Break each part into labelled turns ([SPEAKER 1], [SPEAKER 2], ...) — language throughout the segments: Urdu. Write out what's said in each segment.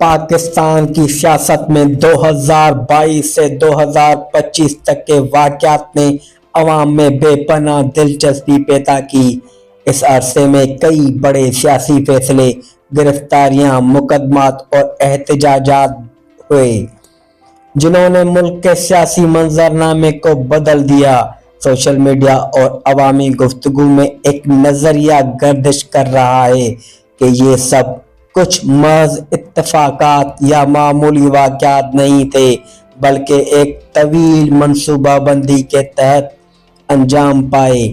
[SPEAKER 1] پاکستان کی سیاست میں 2022 سے 2025 تک کے واقعات نے عوام میں بے پناہ دلچسپی پیدا کی۔ اس عرصے میں کئی بڑے سیاسی فیصلے، گرفتاریاں، مقدمات اور احتجاجات ہوئے جنہوں نے ملک کے سیاسی منظرنامے کو بدل دیا۔ سوشل میڈیا اور عوامی گفتگو میں ایک نظریہ گردش کر رہا ہے کہ یہ سب کچھ محض اتفاقات یا معمولی واقعات نہیں تھے، بلکہ ایک طویل منصوبہ بندی کے تحت انجام پائے۔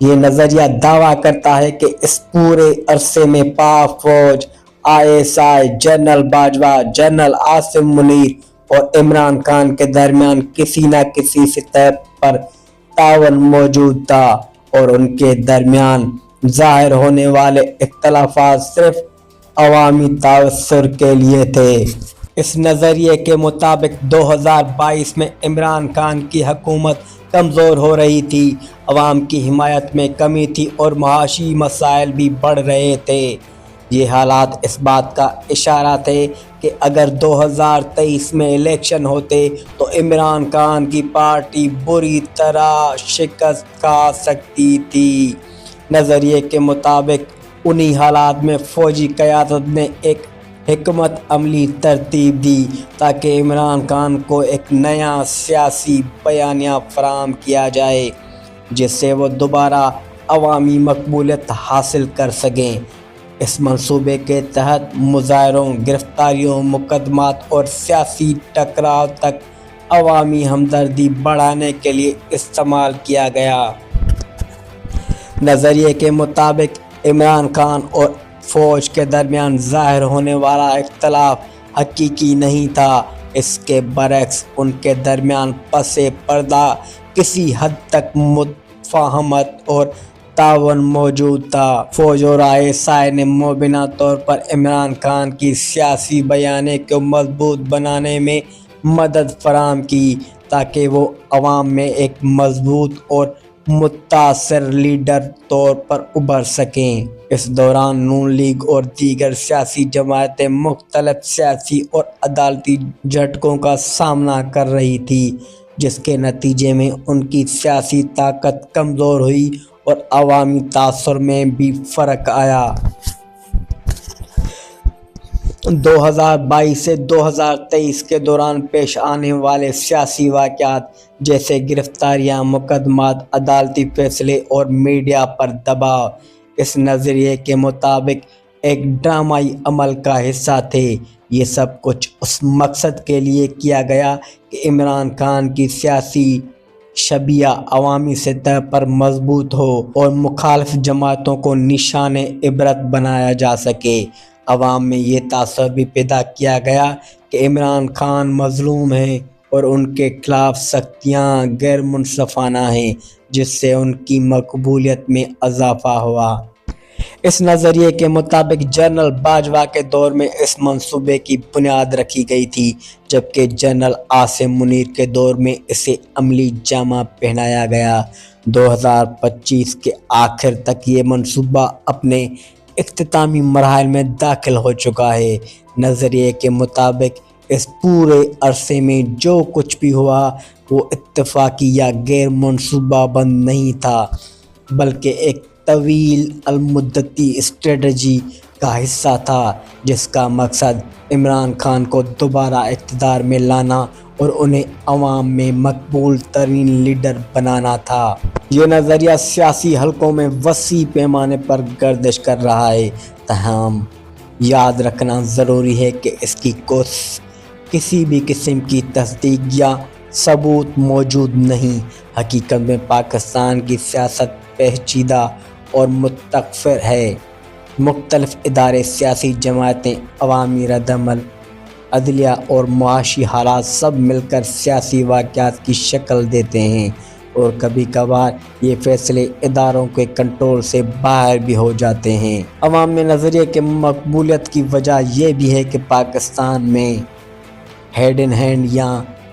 [SPEAKER 1] یہ نظریہ دعویٰ کرتا ہے کہ اس پورے عرصے میں پاک فوج، ISI، general Bajwa, general Asim Munir اور عمران خان کے درمیان کسی نہ کسی سطح پر تعاون موجود تھا، اور ان کے درمیان ظاہر ہونے والے اختلافات صرف عوامی تاثر کے لیے تھے۔ اس نظریے کے مطابق 2022 میں عمران خان کی حکومت کمزور ہو رہی تھی، عوام کی حمایت میں کمی تھی اور معاشی مسائل بھی بڑھ رہے تھے۔ یہ حالات اس بات کا اشارہ تھے کہ اگر 2023 میں الیکشن ہوتے تو عمران خان کی پارٹی بری طرح شکست کھا سکتی تھی۔ نظریے کے مطابق انہی حالات میں فوجی قیادت نے ایک حکمت عملی ترتیب دی تاکہ عمران خان کو ایک نیا سیاسی بیانیہ فراہم کیا جائے جس سے وہ دوبارہ عوامی مقبولیت حاصل کر سکیں۔ اس منصوبے کے تحت مظاہروں، گرفتاریوں، مقدمات اور سیاسی ٹکراؤ تک عوامی ہمدردی بڑھانے کے لیے استعمال کیا گیا۔ نظریے کے مطابق عمران خان اور فوج کے درمیان ظاہر ہونے والا اختلاف حقیقی نہیں تھا، اس کے برعکس ان کے درمیان پس پردہ کسی حد تک مفاہمت اور تعاون موجود تھا۔ فوج اور ISI نے مبینہ طور پر عمران خان کی سیاسی بیانیے کو مضبوط بنانے میں مدد فراہم کی تاکہ وہ عوام میں ایک مضبوط اور متاثر لیڈر طور پر ابھر سکیں۔ اس دوران نون لیگ اور دیگر سیاسی جماعتیں مختلف سیاسی اور عدالتی جھٹکوں کا سامنا کر رہی تھیں، جس کے نتیجے میں ان کی سیاسی طاقت کمزور ہوئی اور عوامی تاثر میں بھی فرق آیا۔ 2022 سے 2023 کے دوران پیش آنے والے سیاسی واقعات جیسے گرفتاریاں، مقدمات، عدالتی فیصلے اور میڈیا پر دباؤ اس نظریے کے مطابق ایک ڈرامائی عمل کا حصہ تھے۔ یہ سب کچھ اس مقصد کے لیے کیا گیا کہ عمران خان کی سیاسی شبیہ عوامی سطح پر مضبوط ہو اور مخالف جماعتوں کو نشان عبرت بنایا جا سکے۔ عوام میں یہ تاثر بھی پیدا کیا گیا کہ عمران خان مظلوم ہیں اور ان کے خلاف سختیاں غیر منصفانہ ہیں، جس سے ان کی مقبولیت میں اضافہ ہوا۔ اس نظریے کے مطابق جنرل باجوہ کے دور میں اس منصوبے کی بنیاد رکھی گئی تھی، جبکہ جنرل عاصم منیر کے دور میں اسے عملی جامہ پہنایا گیا۔ 2025 کے آخر تک یہ منصوبہ اپنے اختتامی مراحل میں داخل ہو چکا ہے۔ نظریے کے مطابق اس پورے عرصے میں جو کچھ بھی ہوا وہ اتفاقی یا غیر منصوبہ بند نہیں تھا، بلکہ ایک طویل المدتی اسٹریٹجی کا حصہ تھا جس کا مقصد عمران خان کو دوبارہ اقتدار میں لانا اور انہیں عوام میں مقبول ترین لیڈر بنانا تھا۔ یہ نظریہ سیاسی حلقوں میں وسیع پیمانے پر گردش کر رہا ہے، تاہم یاد رکھنا ضروری ہے کہ اس کی کسی بھی قسم کی تصدیق یا ثبوت موجود نہیں۔ حقیقت میں پاکستان کی سیاست پیچیدہ اور متفرق ہے۔ مختلف ادارے، سیاسی جماعتیں، عوامی ردعمل، عدلیہ اور معاشی حالات سب مل کر سیاسی واقعات کی شکل دیتے ہیں، اور کبھی کبھار یہ فیصلے اداروں کے کنٹرول سے باہر بھی ہو جاتے ہیں۔ عوام میں نظریے کی مقبولیت کی وجہ یہ بھی ہے کہ پاکستان میں ہینڈ ان ہینڈ یا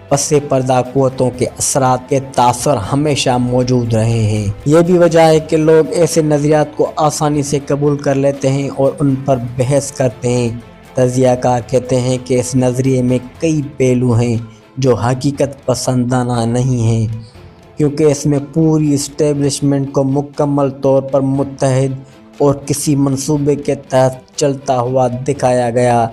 [SPEAKER 1] پس پردہ قوتوں کے اثرات کے تاثر ہمیشہ موجود رہے ہیں۔ یہ بھی وجہ ہے کہ لوگ ایسے نظریات کو آسانی سے قبول کر لیتے ہیں اور ان پر بحث کرتے ہیں، تجزیہ کار کہتے ہیں کہ اس نظریے میں کئی پہلو ہیں جو حقیقت پسندانہ نہیں ہیں، کیونکہ اس میں پوری اسٹیبلشمنٹ کو مکمل طور پر متحد اور کسی منصوبے کے تحت چلتا ہوا دکھایا گیا،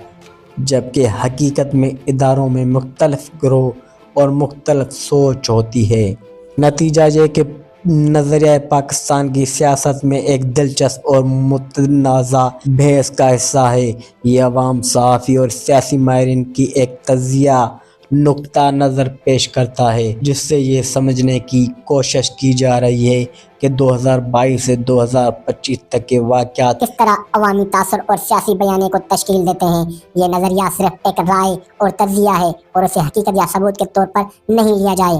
[SPEAKER 1] جبکہ حقیقت میں اداروں میں مختلف گروہ اور مختلف سوچ ہوتی ہے۔ نتیجہ یہ کہ نظریہ پاکستان کی سیاست میں ایک دلچسپ اور متنازع بحث کا حصہ ہے۔ یہ عوام، صحافی اور سیاسی ماہرین کی ایک تجزیہ نقطہ نظر پیش کرتا ہے، جس سے یہ سمجھنے کی کوشش کی جا رہی ہے کہ 2022 سے 2025 تک کے واقعات
[SPEAKER 2] کس طرح عوامی تاثر اور سیاسی بیانیے کو تشکیل دیتے ہیں۔ یہ نظریہ صرف ایک رائے اور تجزیہ ہے اور اسے حقیقت یا ثبوت کے طور پر نہیں لیا جائے۔